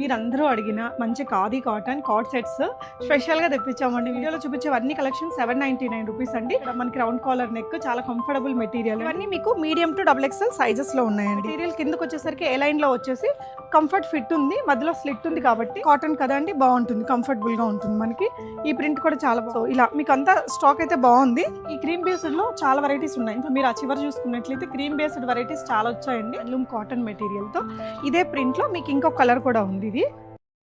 మీరందరూ అడిగిన మంచి ఖాదీ కాటన్ కార్డ్ సెట్స్ స్పెషల్గా తెప్పించామండి. వీడియోలో చూపించేవన్నీ కలెక్షన్ 799 రూపీస్ అండి. ఇక్కడ మనకి రౌండ్ కాలర్ నెక్, చాలా కంఫర్టబుల్ మెటీరియల్. ఇవన్నీ మీకు మీడియం టు XXL సైజెస్ లో ఉన్నాయండి. మెటీరియల్ కిందకి వచ్చేసరికి ఏ లైన్ లో వచ్చేసి కంఫర్ట్ ఫిట్ ఉంది, మధ్యలో స్లిట్ ఉంది కాబట్టి కాటన్ కదా అండి, బాగుంటుంది, కంఫర్టబుల్ గా ఉంటుంది. మనకి ఈ ప్రింట్ కూడా చాలా ఇలా మీకు అంతా స్టాక్ అయితే బాగుంది. ఈ క్రీమ్ బేస్డ్ లో చాలా వెరైటీస్ ఉన్నాయి. ఇంకా మీరు ఆ చివరి చూసుకున్నట్లయితే క్రీమ్ బేస్డ్ వెరైటీస్ చాలా వచ్చాయండి. హ్యాండ్లూమ్ కాటన్ మెటీరియల్ తో ఇదే ప్రింట్ లో మీకు ఇంకొక కలర్ కూడా ఉంది. ఇది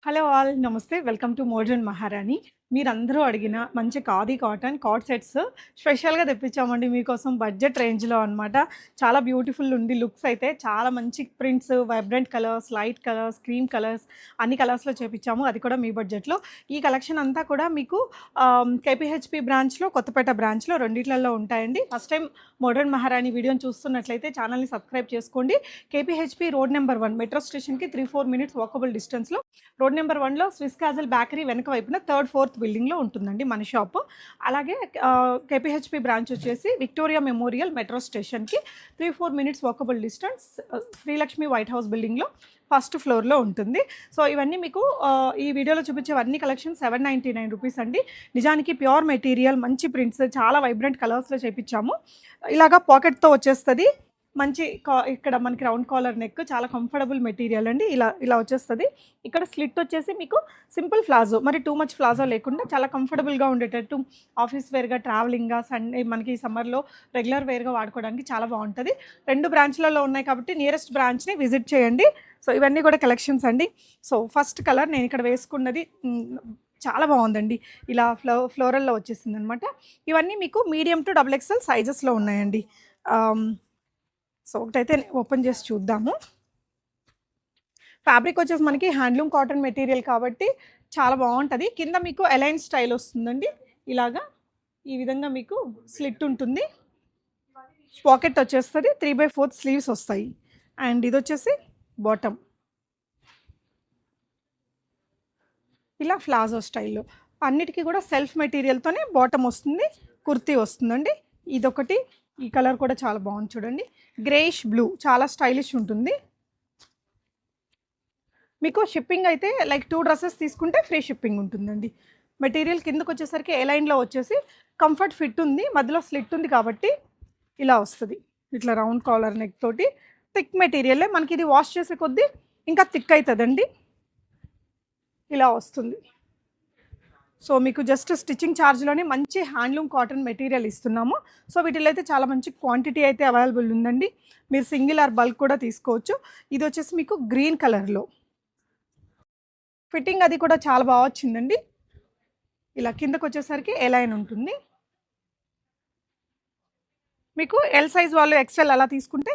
హలో ఆల్, నమస్తే, వెల్కమ్ టు మోడర్న్ మహారాణి. మీరందరూ అడిగిన మంచి ఖాదీ కాటన్ కార్డ్ సెట్స్ స్పెషల్గా తెప్పించామండి మీకోసం, బడ్జెట్ రేంజ్లో అనమాట. చాలా బ్యూటిఫుల్ ఉంది లుక్స్ అయితే, చాలా మంచి prints, vibrant colours, light colours, cream colours, అన్ని కలర్స్లో చేపించాము, అది కూడా మీ బడ్జెట్లో. ఈ కలెక్షన్ అంతా కూడా మీకు కేపీహెచ్పి బ్రాంచ్లో, కొత్తపేట బ్రాంచ్లో రెండిట్లలో ఉంటాయండి. ఫస్ట్ టైం మోడర్న్ మహారాణి వీడియోని చూస్తున్నట్లయితే ఛానల్ని సబ్స్క్రైబ్ చేసుకోండి. కేపీహెచ్పి రోడ్ నెంబర్ 1 మెట్రో స్టేషన్కి 3-4 మినిట్స్ వాకబుల్ డిస్టెన్స్లో, రోడ్ నెంబర్ 1లో స్విస్ క్యాజల్ బేకరీ వెనక వైపున 3rd, 4th బిల్డింగ్లో ఉంటుందండి మన షాప్. అలాగే కేపీహెచ్పి బ్రాంచ్ వచ్చేసి విక్టోరియా మెమోరియల్ మెట్రో స్టేషన్కి 3-4 minutes walkable distance, Srilakshmi white house బిల్డింగ్లో 1st ఫ్లోర్లో ఉంటుంది. సో ఇవన్నీ మీకు ఈ వీడియోలో చూపించేవన్నీ కలెక్షన్ 799 రూపీస్ అండి. నిజానికి ప్యూర్ మెటీరియల్, మంచి ప్రింట్స్, చాలా వైబ్రెంట్ కలర్స్లో చేపించాము. ఇలాగా పాకెట్తో వచ్చేస్తుంది. మంచి ఇక్కడ మనకి రౌండ్ కాలర్ నెక్, చాలా కంఫర్టబుల్ మెటీరియల్ అండి. ఇలా వచ్చేస్తుంది. ఇక్కడ స్లిట్ వచ్చేసి మీకు సింపుల్ ప్లాజో, మరి టూ మచ్ ప్లాజో లేకుండా చాలా కంఫర్టబుల్గా ఉండేటట్టు ఆఫీస్ వేర్గా, ట్రావెలింగ్గా, సండే మనకి సమ్మర్లో రెగ్యులర్ వేర్గా వాడుకోవడానికి చాలా బాగుంటుంది. 2 బ్రాంచ్లలో ఉన్నాయి కాబట్టి నియరెస్ట్ బ్రాంచ్ని విజిట్ చేయండి. సో ఇవన్నీ కూడా కలెక్షన్స్ అండి. సో ఫస్ట్ కలర్ నేను ఇక్కడ వేసుకున్నది చాలా బాగుందండి. ఇలా ఫ్లోరల్లో వచ్చేసింది అనమాట. ఇవన్నీ మీకు మీడియం టు XXL సైజెస్లో ఉన్నాయండి. సో ఒకటైతే ఓపెన్ చేసి చూద్దాము. ఫ్యాబ్రిక్ వచ్చేసి మనకి హ్యాండ్లూమ్ కాటన్ మెటీరియల్ కాబట్టి చాలా బాగుంటుంది. కింద మీకు అలైన్ స్టైల్ వస్తుందండి. ఇలాగా ఈ విధంగా మీకు స్లిట్ ఉంటుంది. పాకెట్ వచ్చేస్తుంది. 3/4 స్లీవ్స్ వస్తాయి. అండ్ ఇది వచ్చేసి బాటమ్, ఇలా ప్లాజో స్టైల్లో. అన్నిటికీ కూడా సెల్ఫ్ మెటీరియల్తోనే బాటమ్ వస్తుంది, కుర్తీ వస్తుందండి. ఇదొకటి, ఈ కలర్ కూడా చాలా బాగుంది చూడండి, గ్రేయిష్ బ్లూ, చాలా స్టైలిష్ ఉంటుంది. మీకు షిప్పింగ్ అయితే లైక్ 2 డ్రెస్సెస్ తీసుకుంటే ఫ్రీ షిప్పింగ్ ఉంటుందండి. మెటీరియల్ కిందకు వచ్చేసరికి ఏ లైన్లో వచ్చేసి కంఫర్ట్ ఫిట్ ఉంది, మధ్యలో స్లిట్ ఉంది కాబట్టి ఇలా వస్తుంది. ఇట్లా రౌండ్ కాలర్ నెక్ తోటి థిక్ మెటీరియలే. మనకి ఇది వాష్ చేసే కొద్దీ ఇంకా థిక్ అవుతుందండి. ఇలా వస్తుంది. సో మీకు జస్ట్ స్టిచ్చింగ్ ఛార్జ్లోనే మంచి హ్యాండ్లూమ్ కాటన్ మెటీరియల్ ఇస్తున్నాము. సో వీటిలో అయితే చాలా మంచి క్వాంటిటీ అయితే అవైలబుల్ ఉందండి. మీరు సింగిల్ ఆర్ బల్క్ కూడా తీసుకోవచ్చు. ఇది వచ్చేసి మీకు గ్రీన్ కలర్లో, ఫిట్టింగ్ అది కూడా చాలా బాగా వచ్చిందండి. ఇలా కిందకు వచ్చేసరికి ఏ లైన్ ఉంటుంది. మీకు ఎల్ సైజ్ వాళ్ళు XL అలా తీసుకుంటే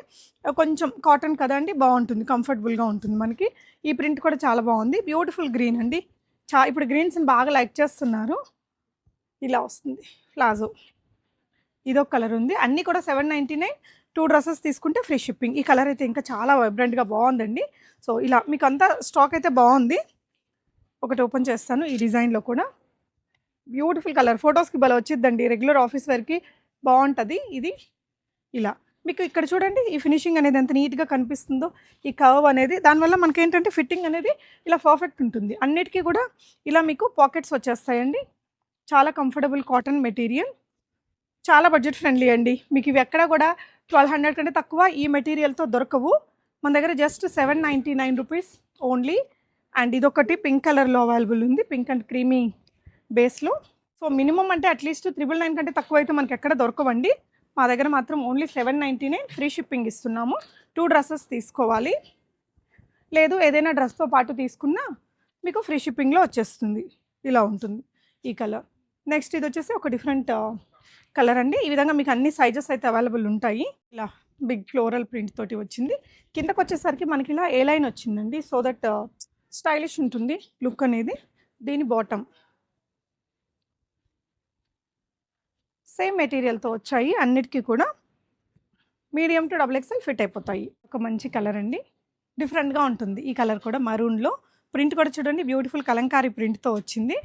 కొంచెం కాటన్ కదండి, బాగుంటుంది, కంఫర్టబుల్గా ఉంటుంది. మనకి ఈ ప్రింట్ కూడా చాలా బాగుంది. బ్యూటిఫుల్ గ్రీన్ అండి. ఇప్పుడు గ్రీన్స్ని బాగా లైక్ చేస్తున్నారు. ఇలా వస్తుంది ప్లాజో. ఇదొక కలర్ ఉంది. అన్నీ కూడా 799. 2 డ్రెస్సెస్ తీసుకుంటే ఫ్రీ షిప్పింగ్. ఈ కలర్ అయితే ఇంకా చాలా వైబ్రెంట్గా బాగుందండి. సో ఇలా మీకు అంతా స్టాక్ అయితే బాగుంది. ఒకటి ఓపెన్ చేస్తాను. ఈ డిజైన్లో కూడా బ్యూటిఫుల్ కలర్, ఫొటోస్కి భలే వచ్చిద్దండి, రెగ్యులర్ ఆఫీస్ వేర్కి బాగుంటుంది. ఇది ఇలా మీకు ఇక్కడ చూడండి, ఈ ఫినిషింగ్ అనేది ఎంత నీట్గా కనిపిస్తుందో, ఈ కర్వ్ అనేది, దానివల్ల మనకేంటంటే ఫిట్టింగ్ అనేది ఇలా పర్ఫెక్ట్ ఉంటుంది. అన్నిటికీ కూడా ఇలా మీకు పాకెట్స్ వచ్చేస్తాయండి. చాలా కంఫర్టబుల్ కాటన్ మెటీరియల్, చాలా బడ్జెట్ ఫ్రెండ్లీ అండి. మీకు ఇవి ఎక్కడ కూడా 1200 కంటే తక్కువ ఈ మెటీరియల్తో దొరకవు. మన దగ్గర జస్ట్ 799 రూపీస్ ఓన్లీ. అండ్ ఇదొకటి పింక్ కలర్లో అవైలబుల్ ఉంది, పింక్ అండ్ క్రీమీ బేస్లో. సో మినిమం అంటే అట్లీస్ట్ 999 కంటే తక్కువ అయితే మనకి ఎక్కడ దొరకవండి. మా దగ్గర మాత్రం ఓన్లీ 799 ఫ్రీ షిప్పింగ్ ఇస్తున్నాము. 2 డ్రెస్సెస్ తీసుకోవాలి, లేదు ఏదైనా డ్రెస్తో పాటు తీసుకున్నా మీకు ఫ్రీ షిప్పింగ్లో వచ్చేస్తుంది. ఇలా ఉంటుంది ఈ కలర్. నెక్స్ట్ ఇది వచ్చేసి ఒక డిఫరెంట్ కలర్ అండి. ఈ విధంగా మీకు అన్ని సైజెస్ అయితే అవైలబుల్ ఉంటాయి. ఇలా బిగ్ ఫ్లోరల్ ప్రింట్ తోటి వచ్చింది. కిందకు వచ్చేసరికి మనకి ఇలా ఏ లైన్ వచ్చిందండి. సో దట్ స్టైలిష్ ఉంటుంది లుక్ అనేది. దీని బాటమ్ సేమ్ మెటీరియల్తో వచ్చాయి. అన్నిటికీ కూడా మీడియం టు XXL ఫిట్ అయిపోతాయి. ఒక మంచి కలర్ అండి, డిఫరెంట్గా ఉంటుంది. ఈ కలర్ కూడా మరూన్లో, ప్రింట్ కూడా చూడండి బ్యూటిఫుల్ కలంకారీ ప్రింట్తో వచ్చింది.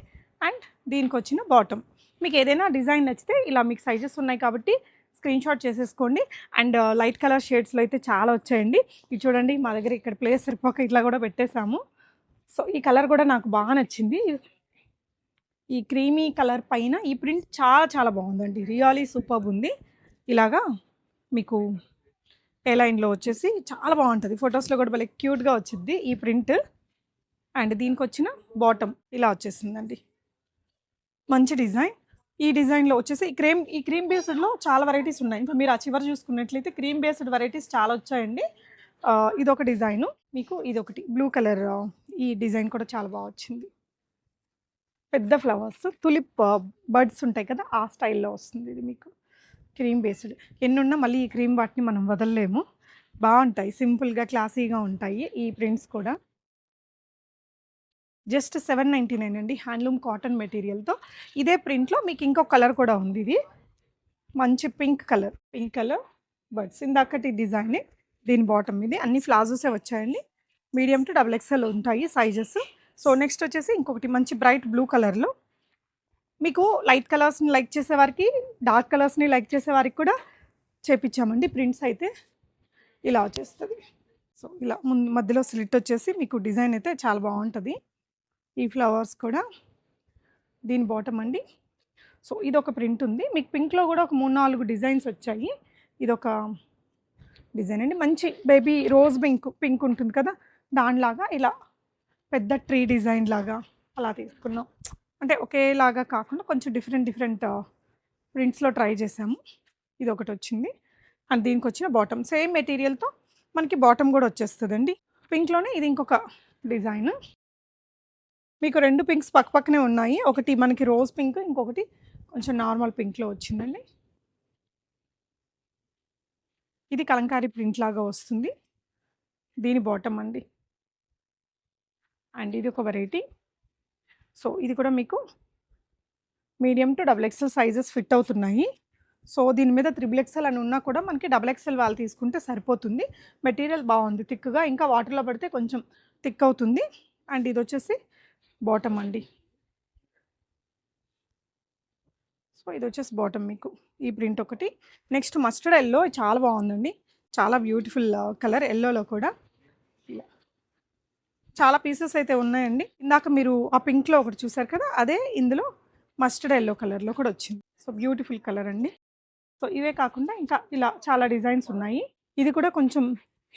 అండ్ దీనికి వచ్చిన బాటమ్. మీకు ఏదైనా డిజైన్ నచ్చితే ఇలా మీకు సైజెస్ ఉన్నాయి కాబట్టి స్క్రీన్ షాట్ చేసేసుకోండి. అండ్ లైట్ కలర్ షేడ్స్లో అయితే చాలా వచ్చాయండి. ఇది చూడండి, మా దగ్గర ఇక్కడ ప్లేస్ సరిపోక ఇట్లా కూడా పెట్టేశాము. సో ఈ కలర్ కూడా నాకు బాగా నచ్చింది. ఈ క్రీమీ కలర్ పైన ఈ ప్రింట్ చాలా చాలా బాగుందండి. రియల్లీ సూపర్బ్ ఉంది. ఇలాగా మీకు ఏ లైన్లో వచ్చేసి చాలా బాగుంటుంది. ఫొటోస్లో కూడా భలే క్యూట్గా వచ్చింది ఈ ప్రింట్. అండ్ దీనికి వచ్చిన బాటమ్ ఇలా వచ్చేసిందండి. మంచి డిజైన్. ఈ డిజైన్లో వచ్చేసి ఈ క్రీమ్ బేస్డ్లో చాలా వెరైటీస్ ఉన్నాయి. ఇంకా మీరు ఆ చివరి చూసుకున్నట్లయితే క్రీమ్ బేస్డ్ వెరైటీస్ చాలా వచ్చాయండి. ఇదొక డిజైను, మీకు ఇదొకటి బ్లూ కలర్. ఈ డిజైన్ కూడా చాలా బాగా వచ్చింది. పెద్ద ఫ్లవర్స్ తులిప్ బర్డ్స్ ఉంటాయి కదా, ఆ స్టైల్లో వస్తుంది ఇది మీకు. క్రీమ్ బేస్డ్ ఎన్నున్నా మళ్ళీ ఈ క్రీమ్ వాటిని మనం వదలలేము. బాగుంటాయి, సింపుల్గా క్లాసీగా ఉంటాయి ఈ ప్రింట్స్ కూడా. జస్ట్ 799 అండి, హ్యాండ్లూమ్ కాటన్ మెటీరియల్తో. ఇదే ప్రింట్లో మీకు ఇంకొక కలర్ కూడా ఉంది. ఇది మంచి పింక్ కలర్ బర్డ్స్. ఇందాకటి డిజైన్, దీని బాటమ్ ఇది. అన్ని ఫ్లాజోసే వచ్చాయండి. మీడియం టు XXL ఉంటాయి సైజెస్. సో నెక్స్ట్ వచ్చేసి ఇంకొకటి మంచి బ్రైట్ బ్లూ కలర్లో. మీకు లైట్ కలర్స్ని లైక్ చేసేవారికి, డార్క్ కలర్స్ని లైక్ చేసేవారికి కూడా చేపించామండి. ప్రింట్స్ అయితే ఇలా వచ్చేస్తుంది. సో ఇలా ముందు మధ్యలో స్లిట్ వచ్చేసి మీకు డిజైన్ అయితే చాలా బాగుంటుంది. ఈ ఫ్లవర్స్ కూడా దీని బాటమ్ అండి. సో ఇదొక ప్రింట్ ఉంది మీకు. పింక్లో కూడా ఒక 3-4 డిజైన్స్ వచ్చాయి. ఇదొక డిజైన్ అండి, మంచి బేబీ రోజ్ పింక్ ఉంటుంది కదా, దానిలాగా ఇలా పెద్ద ట్రీ డిజైన్ లాగా అలా తీసుకున్నాం. అంటే ఒకేలాగా కాకుండా కొంచెం డిఫరెంట్ ప్రింట్స్లో ట్రై చేసాము. ఇది ఒకటి వచ్చింది. అండ్ దీనికి వచ్చిన బాటమ్ సేమ్ మెటీరియల్తో మనకి బాటమ్ కూడా వచ్చేస్తుందండి. పింక్లోనే ఇది ఇంకొక డిజైన్. మీకు 2 పింక్స్ పక్కనే ఉన్నాయి. ఒకటి మనకి రోజ్ పింక్, ఇంకొకటి కొంచెం నార్మల్ పింక్లో వచ్చిందండి. ఇది కలంకారీ ప్రింట్ లాగా వస్తుంది. దీని బాటమ్ అండి. అండ్ ఇది ఒక వెరైటీ. సో ఇది కూడా మీకు medium to XXL sizes fit అవుతున్నాయి. సో దీని మీద XXL అని ఉన్నా కూడా మనకి XXL వాళ్ళు తీసుకుంటే సరిపోతుంది. మెటీరియల్ బాగుంది, థిక్గా. ఇంకా వాటర్లో పడితే కొంచెం థిక్ అవుతుంది. అండ్ ఇది వచ్చేసి బాటమ్ అండి. సో ఇది వచ్చేసి బాటమ్ మీకు. ఈ ప్రింట్ ఒకటి. నెక్స్ట్ మస్టర్డ్ ఎల్లో చాలా బాగుందండి. చాలా బ్యూటిఫుల్ కలర్ ఎల్లోలో కూడా. చాలా పీసెస్ అయితే ఉన్నాయండి. ఇందాక మీరు ఆ పింక్లో ఒకటి చూసారు కదా, అదే ఇందులో మస్టర్డ్ ఎల్లో కలర్లో కూడా వచ్చింది. సో బ్యూటిఫుల్ కలర్ అండి. సో ఇవే కాకుండా ఇంకా ఇలా చాలా డిజైన్స్ ఉన్నాయి. ఇది కూడా కొంచెం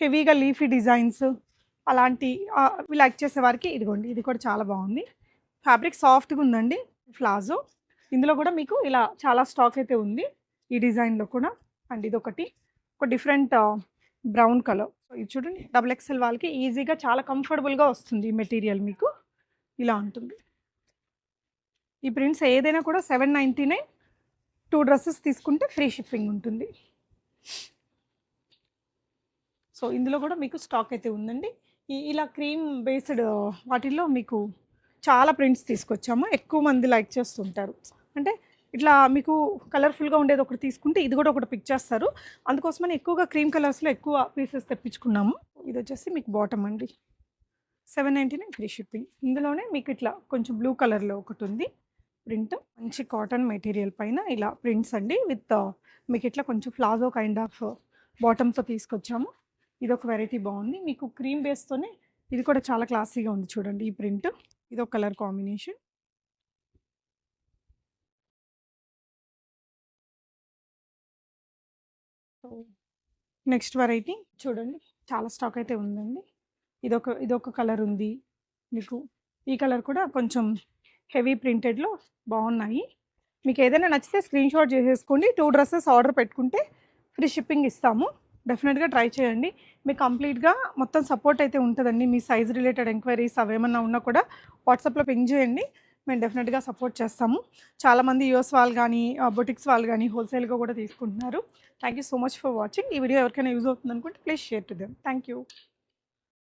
హెవీగా లీఫీ డిజైన్స్ అలాంటి లైక్ చేసే వారికి ఇదిగోండి, ఇది కూడా చాలా బాగుంది. ఫ్యాబ్రిక్ సాఫ్ట్గా ఉందండి. ప్లాజో ఇందులో కూడా మీకు ఇలా చాలా స్టాక్ అయితే ఉంది ఈ డిజైన్లో కూడా. అండ్ ఇదొకటి ఒక డిఫరెంట్ బ్రౌన్ కలర్. సో ఇది చూడండి, XXL వాళ్ళకి ఈజీగా చాలా కంఫర్టబుల్గా వస్తుంది ఈ మెటీరియల్. మీకు ఇలా ఉంటుంది. ఈ ప్రింట్స్ ఏదైనా కూడా 799. 2 డ్రెస్సెస్ తీసుకుంటే ఫ్రీ షిప్పింగ్ ఉంటుంది. సో ఇందులో కూడా మీకు స్టాక్ అయితే ఉందండి. ఇలా క్రీమ్ బేస్డ్ వాటిల్లో మీకు చాలా ప్రింట్స్ తీసుకొచ్చాము. ఎక్కువ మంది లైక్ చేస్తుంటారు. అంటే ఇట్లా మీకు కలర్ఫుల్గా ఉండేది ఒకటి తీసుకుంటే ఇది కూడా ఒకటి పిక్ చేస్తారు. అందుకోసమని ఎక్కువగా క్రీమ్ కలర్స్లో ఎక్కువ పీసెస్ తెప్పించుకున్నాము. ఇది వచ్చేసి మీకు బాటమ్ అండి. 799 ఫ్రీ షిప్పింగ్. ఇందులోనే మీకు ఇట్లా కొంచెం బ్లూ కలర్లో ఒకటి ఉంది ప్రింట్. మంచి కాటన్ మెటీరియల్ పైన ఇలా ప్రింట్స్ అండి. విత్ మీకు ఇట్లా కొంచెం ప్లాజో కైండ్ ఆఫ్ బాటమ్తో తీసుకొచ్చాము. ఇది ఒక వెరైటీ బాగుంది మీకు. క్రీమ్ బేస్తోనే ఇది కూడా చాలా క్లాసీగా ఉంది చూడండి ఈ ప్రింట్. ఇది ఒక కలర్ కాంబినేషన్. నెక్స్ట్ వెరైటీ చూడండి, చాలా స్టాక్ అయితే ఉందండి. ఇదొక కలర్ ఉంది మీకు. ఈ కలర్ కూడా కొంచెం హెవీ ప్రింటెడ్లో బాగున్నాయి. మీకు ఏదైనా నచ్చితే స్క్రీన్ షాట్ చేసేసుకోండి. 2 డ్రెస్సెస్ ఆర్డర్ పెట్టుకుంటే ఫ్రీ షిప్పింగ్ ఇస్తాము. డెఫినెట్గా ట్రై చేయండి. మీకు కంప్లీట్గా మొత్తం సపోర్ట్ అయితే ఉంటుందండి. మీ సైజ్ రిలేటెడ్ ఎంక్వైరీస్ అవేమన్నా ఉన్నా కూడా వాట్సాప్లో పింగ్ చేయండి. మేము డెఫినెట్గా సపోర్ట్ చేస్తాము. చాలామంది యూఎస్ వాళ్ళు కానీ, బొటిక్స్ వాళ్ళు కానీ హోల్సేల్గా కూడా తీసుకుంటున్నారు. Thank you so much for watching. ఈ వీడియో ఎవరికైనా యూజ్ అవుతుంది అనుకుంటే please share to them. Thank you.